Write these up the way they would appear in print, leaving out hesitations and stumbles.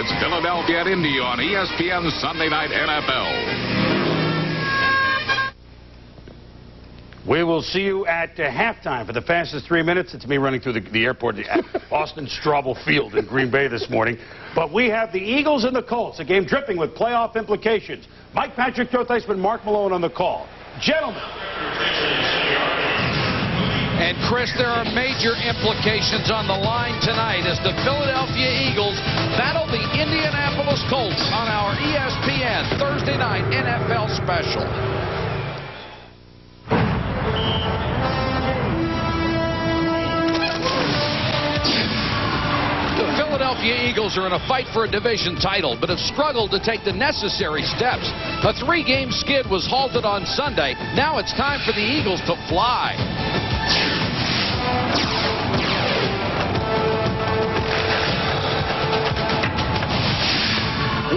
It's Philadelphia at Indy on ESPN Sunday Night NFL. We will see you at halftime for the fastest 3 minutes. It's me running through the airport at Austin Straubel Field in Green Bay this morning. But we have the Eagles and the Colts, a game dripping with playoff implications. Mike Patrick, Joe Theismann, Mark Malone on the call. Gentlemen. And, Chris, there are major implications on the line tonight as the Philadelphia Eagles battle the Indianapolis Colts on our ESPN Thursday night NFL special. The Philadelphia Eagles are in a fight for a division title, but have struggled to take the necessary steps. A 3-game skid was halted on Sunday. Now it's time for the Eagles to fly.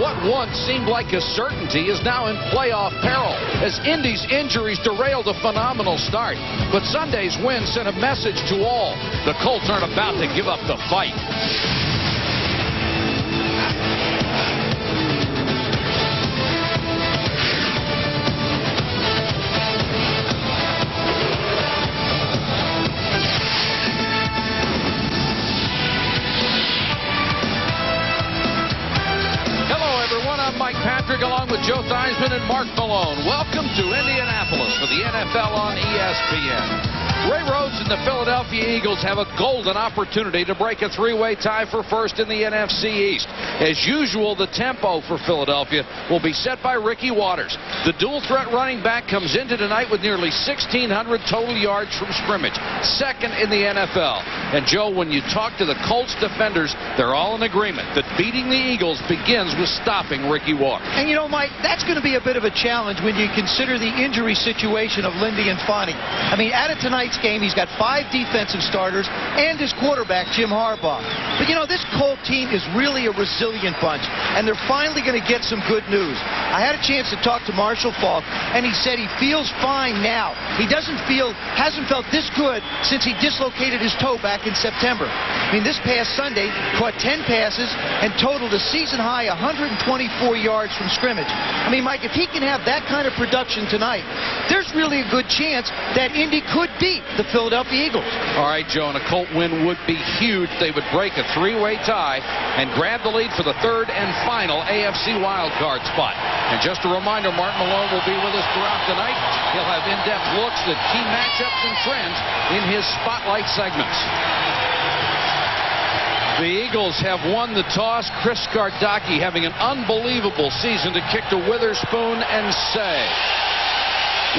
What once seemed like a certainty is now in playoff peril as Indy's injuries derailed a phenomenal start. But Sunday's win sent a message to all. The Colts aren't about to give up the fight. Mike Patrick along with Joe Theismann and Mark Malone. Welcome to Indianapolis for the NFL on ESPN. Ray Rhodes and the Philadelphia Eagles have a golden opportunity to break a 3-way tie for first in the NFC East. As usual, the tempo for Philadelphia will be set by Ricky Watters. The dual-threat running back comes into tonight with nearly 1,600 total yards from scrimmage, second in the NFL. And, Joe, when you talk to the Colts defenders, they're all in agreement that beating the Eagles begins with stopping Ricky Watters. And, you know, Mike, that's going to be a bit of a challenge when you consider the injury situation of Lindy and Fonte. I mean, out of tonight's game, he's got 5 defensive starters and his quarterback, Jim Harbaugh. But, you know, this Colt team is really a resilient bunch, and they're finally going to get some good news. I had a chance to talk to Marshall Faulk, and he said he feels fine now. He hasn't felt this good since he dislocated his toe back in September. I mean, this past Sunday, caught 10 passes and totaled a season-high 124 yards from scrimmage. I mean, Mike, if he can have that kind of production tonight, there's really a good chance that Indy could beat the Philadelphia Eagles. All right, Joe, and a Colt win would be huge. They would break a 3-way tie and grab the lead for the third and final AFC wildcard spot. And just a reminder, Mark Malone will be with us throughout the night. He'll have in-depth looks at key matchups and trends in his Spotlight segments. The Eagles have won the toss. Chris Gardocki having an unbelievable season to kick to Witherspoon and say.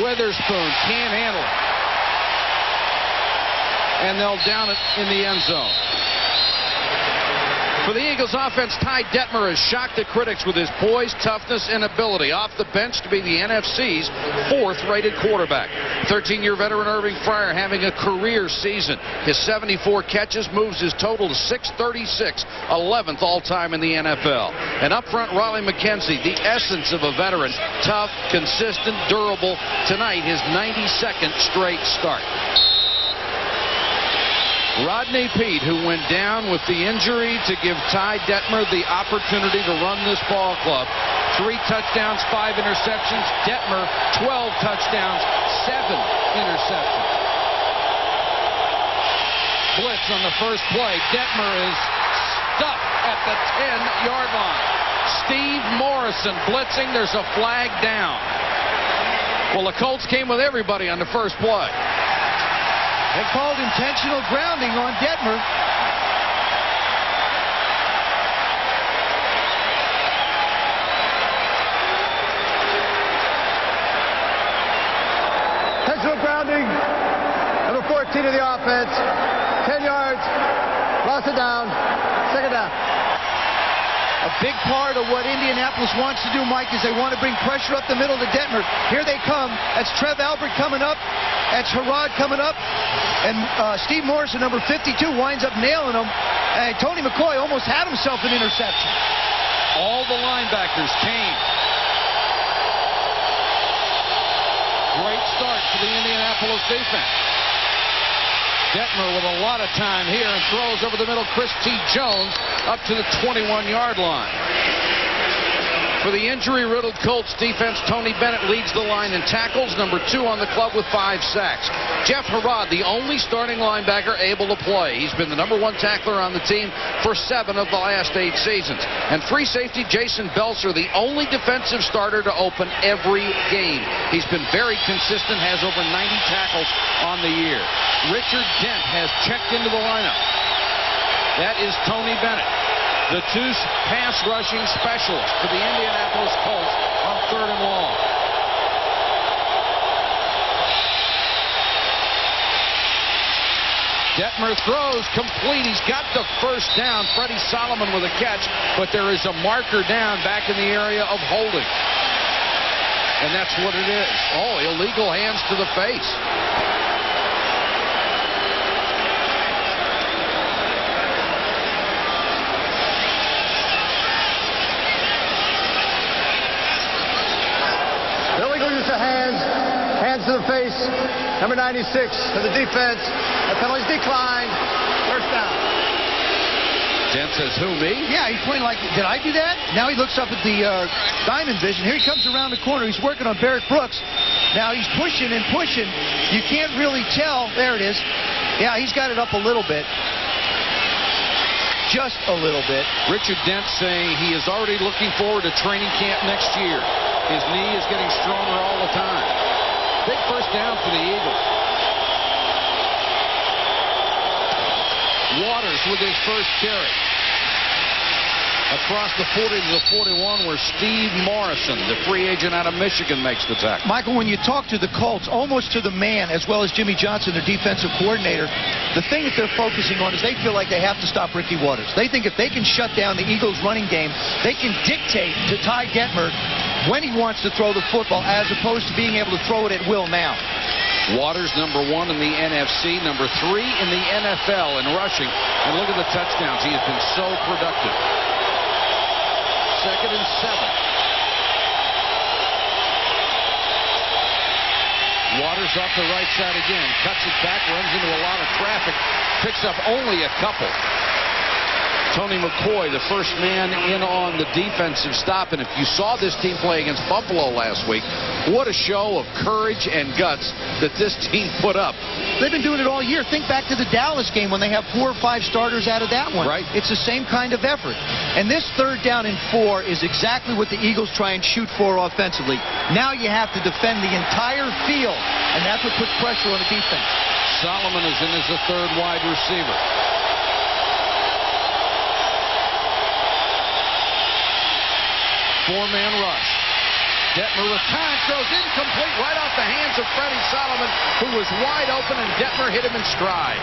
Witherspoon can't handle it. And they'll down it in the end zone. For the Eagles offense, Ty Detmer has shocked the critics with his poise, toughness, and ability. Off the bench to be the NFC's 4th-rated quarterback. 13-year veteran Irving Fryer having a career season. His 74 catches moves his total to 636, 11th all-time in the NFL. And up front, Riley McKenzie, the essence of a veteran. Tough, consistent, durable. Tonight, his 92nd straight start. Rodney Peete, who went down with the injury to give Ty Detmer the opportunity to run this ball club. 3 touchdowns, 5 interceptions. Detmer, 12 touchdowns, 7 interceptions. Blitz on the first play. Detmer is stuck at the 10-yard line. Steve Morrison blitzing. There's a flag down. Well, the Colts came with everybody on the first play. They called intentional grounding on Detmer. Intentional grounding. Number 14 of the offense. 10 yards. Lost it down. Second down. A big part of what Indianapolis wants to do, Mike, is they want to bring pressure up the middle to Detmer. Here they come. That's Trev Albert coming up. That's Harrod coming up. And Steve Morrison, number 52, winds up nailing him. And Tony McCoy almost had himself an interception. All the linebackers came. Great start for the Indianapolis defense. Detmer with a lot of time here and throws over the middle. Chris T. Jones up to the 21-yard line. For the injury-riddled Colts defense, Tony Bennett leads the line in tackles, number 2 on the club with 5 sacks. Jeff Herrod, the only starting linebacker able to play. He's been the number 1 tackler on the team for 7 of the last 8 seasons. And free safety Jason Belser, the only defensive starter to open every game. He's been very consistent, has over 90 tackles on the year. Richard Dent has checked into the lineup. That is Tony Bennett, the 2 pass rushing specialist for the Indianapolis Colts on 3rd and long. Detmer throws complete. He's got the first down. Freddie Solomon with a catch, but there is a marker down back in the area of holding. And that's what it is. Oh, illegal hands to the face. Hands to the face. Number 96 to the defense. The penalty's declined. First down. Dent says, who, me? Yeah, he's pointing like, did I do that? Now he looks up at the diamond vision. Here he comes around the corner. He's working on Barrett Brooks. Now he's pushing and pushing. You can't really tell. There it is. Yeah, he's got it up a little bit. Just a little bit. Richard Dent saying he is already looking forward to training camp next year. His knee is getting stronger all the time. Big first down for the Eagles. Waters with his first carry. Across the 40 to the 41 where Steve Morrison, the free agent out of Michigan, makes the tackle. Michael, when you talk to the Colts, almost to the man, as well as Jimmy Johnson, their defensive coordinator, the thing that they're focusing on is they feel like they have to stop Ricky Waters. They think if they can shut down the Eagles' running game, they can dictate to Ty Detmer when he wants to throw the football, as opposed to being able to throw it at will now. Waters, number 1 in the NFC, number 3 in the NFL in rushing. And look at the touchdowns. He has been so productive. 2nd and 7. Waters off the right side again. Cuts it back, runs into a lot of traffic. Picks up only a couple. Tony McCoy, the first man in on the defensive stop. And if you saw this team play against Buffalo last week, what a show of courage and guts that this team put up. They've been doing it all year. Think back to the Dallas game when they have 4 or 5 starters out of that one. Right. It's the same kind of effort. And this 3rd down and 4 is exactly what the Eagles try and shoot for offensively. Now you have to defend the entire field, and that's what puts pressure on the defense. Solomon is in as the 3rd wide receiver. Four-man rush. Detmer with time, throws incomplete right off the hands of Freddie Solomon, who was wide open, and Detmer hit him in stride.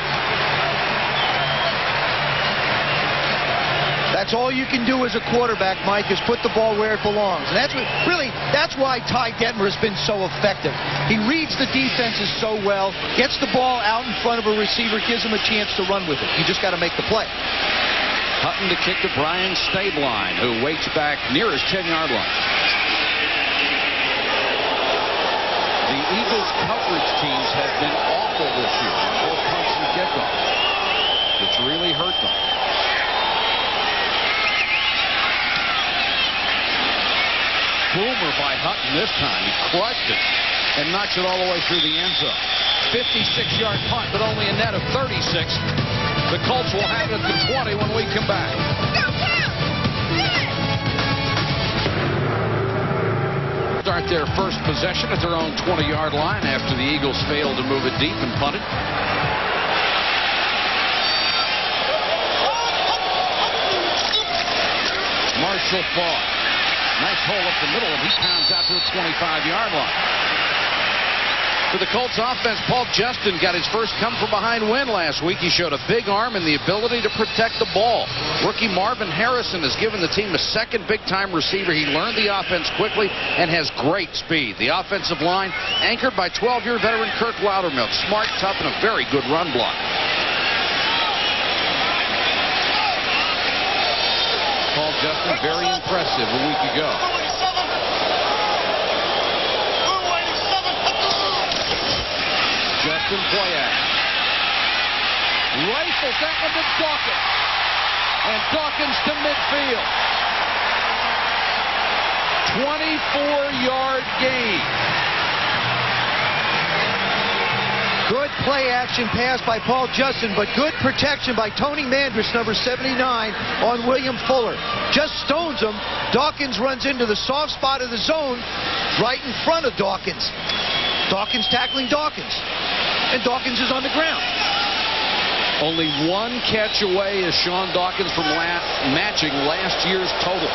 That's all you can do as a quarterback, Mike, is put the ball where it belongs. And that's what, really, that's why Ty Detmer has been so effective. He reads the defenses so well, gets the ball out in front of a receiver, gives him a chance to run with it. You just got to make the play. Hutton to kick to Brian Stabline, who waits back near his 10-yard line. The Eagles' coverage teams have been awful this year on both punts and kickoffs. It's really hurt them. Boomer by Hutton this time. He crushed it and knocks it all the way through the end zone. 56-yard punt, but only a net of 36. The Colts will have it at the 20 when we come back. Start their first possession at their own 20-yard line after the Eagles failed to move it deep and punted. Marshall Faulk. Nice hole up the middle, and he pounds out to the 25-yard line. For the Colts offense, Paul Justin got his first come-from-behind win last week. He showed a big arm and the ability to protect the ball. Rookie Marvin Harrison has given the team a second big-time receiver. He learned the offense quickly and has great speed. The offensive line anchored by 12-year veteran Kirk Loudermilk. Smart, tough, and a very good run block. Paul Justin, very impressive a week ago. Justin play action. Rifles that one to Dawkins. And Dawkins to midfield. 24-yard gain. Good play action pass by Paul Justin, but good protection by Tony Mandris, number 79, on William Fuller. Just stones him. Dawkins runs into the soft spot of the zone right in front of Dawkins. Dawkins tackling Dawkins. And Dawkins is on the ground. Only one catch away is Sean Dawkins from matching last year's total.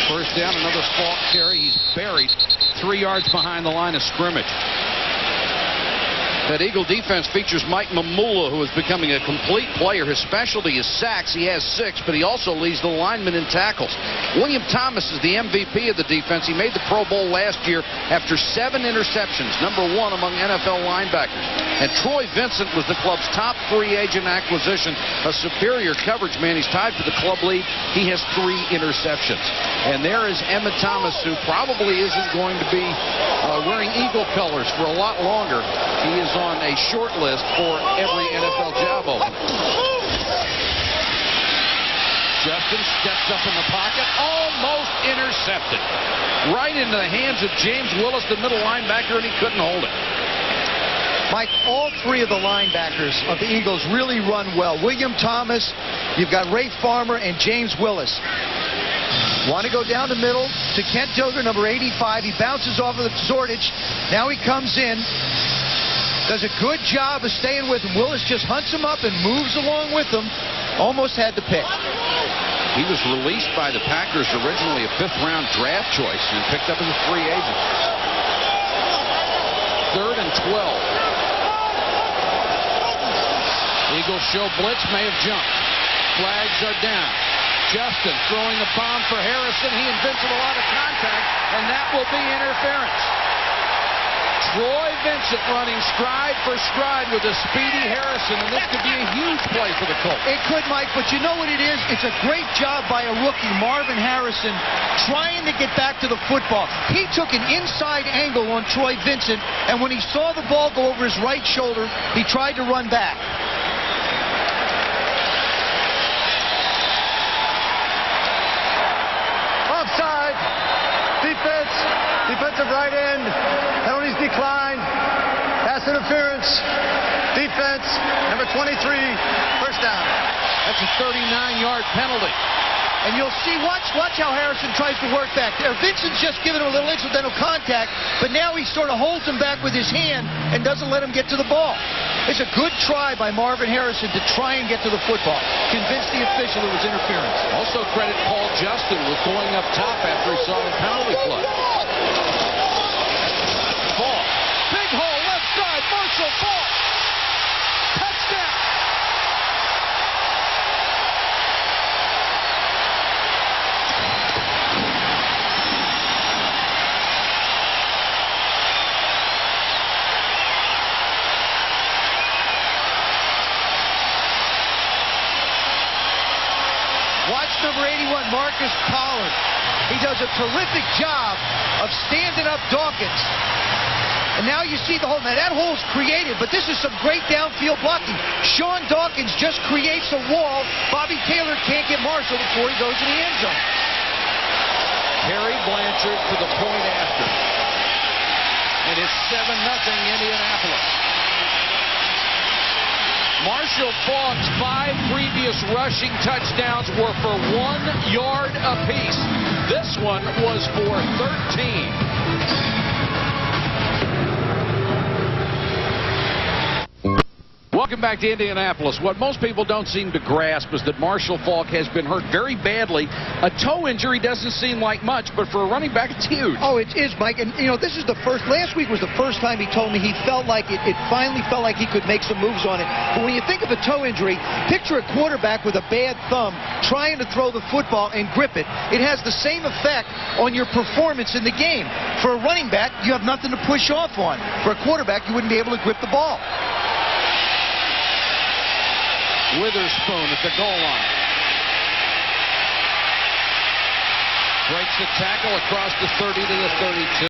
First down, another Falk carry. He's buried 3 yards behind the line of scrimmage. That Eagle defense features Mike Mamula, who is becoming a complete player. His specialty is sacks. He has 6, but he also leads the linemen in tackles. William Thomas is the MVP of the defense. He made the Pro Bowl last year after 7 interceptions, #1 among NFL linebackers. And Troy Vincent was the club's top free agent acquisition, a superior coverage man. He's tied for the club lead. He has 3 interceptions. And there is Emmett Thomas, who probably isn't going to be wearing Eagle colors for a lot longer. He is on a short list for every NFL job opening. Justin steps up in the pocket, almost intercepted. Right into the hands of James Willis, the middle linebacker, and he couldn't hold it. Mike, all 3 of the linebackers of the Eagles really run well. William Thomas, you've got Ray Farmer, and James Willis. Want to go down the middle to Kent Dilger, number 85. He bounces off of the Zordich. Now he comes in. Does a good job of staying with him. Willis just hunts him up and moves along with him. Almost had the pick. He was released by the Packers, originally a 5th-round draft choice, and picked up as a free agent. 3rd and 12. Eagles show blitz, may have jumped. Flags are down. Justin throwing the bomb for Harrison. He and Vincent a lot of contact, and that will be interference. Troy Vincent running stride for stride with a speedy Harrison, and this could be a huge play for the Colts. It could, Mike, but you know what it is? It's a great job by a rookie, Marvin Harrison, trying to get back to the football. He took an inside angle on Troy Vincent, and when he saw the ball go over his right shoulder, he tried to run back. Offside. Defense. Defensive right end. Penalties declined. Pass interference. Defense. Number 23. First down. That's a 39-yard penalty. And you'll see, watch how Harrison tries to work back there. Vincent's just giving him a little incidental contact, but now he sort of holds him back with his hand and doesn't let him get to the ball. It's a good try by Marvin Harrison to try and get to the football. Convinced the official it was interference. Also credit Paul Justin with going up top after he saw the penalty flag. Falk. Big hole left side. Marshall Falk. Touchdown. Watch number 81, Marcus Pollard. He does a terrific job of standing up Dawkins. And now you see the hole. Now that hole's created, but this is some great downfield blocking. Sean Dawkins just creates a wall. Bobby Taylor can't get Marshall before he goes in the end zone. Harry Blanchard for the point after. And it's 7-0 Indianapolis. Marshall Faulk's 5 previous rushing touchdowns were for 1 yard apiece. This one was for 13. Welcome back to Indianapolis. What most people don't seem to grasp is that Marshall Faulk has been hurt very badly. A toe injury doesn't seem like much, but for a running back, it's huge. Oh, it is, Mike. And, you know, this is the first, last week was the first time he told me he felt like it finally felt like he could make some moves on it. But when you think of a toe injury, picture a quarterback with a bad thumb trying to throw the football and grip it. It has the same effect on your performance in the game. For a running back, you have nothing to push off on. For a quarterback, you wouldn't be able to grip the ball. Witherspoon at the goal line. breaks the tackle across the 30 to the 32.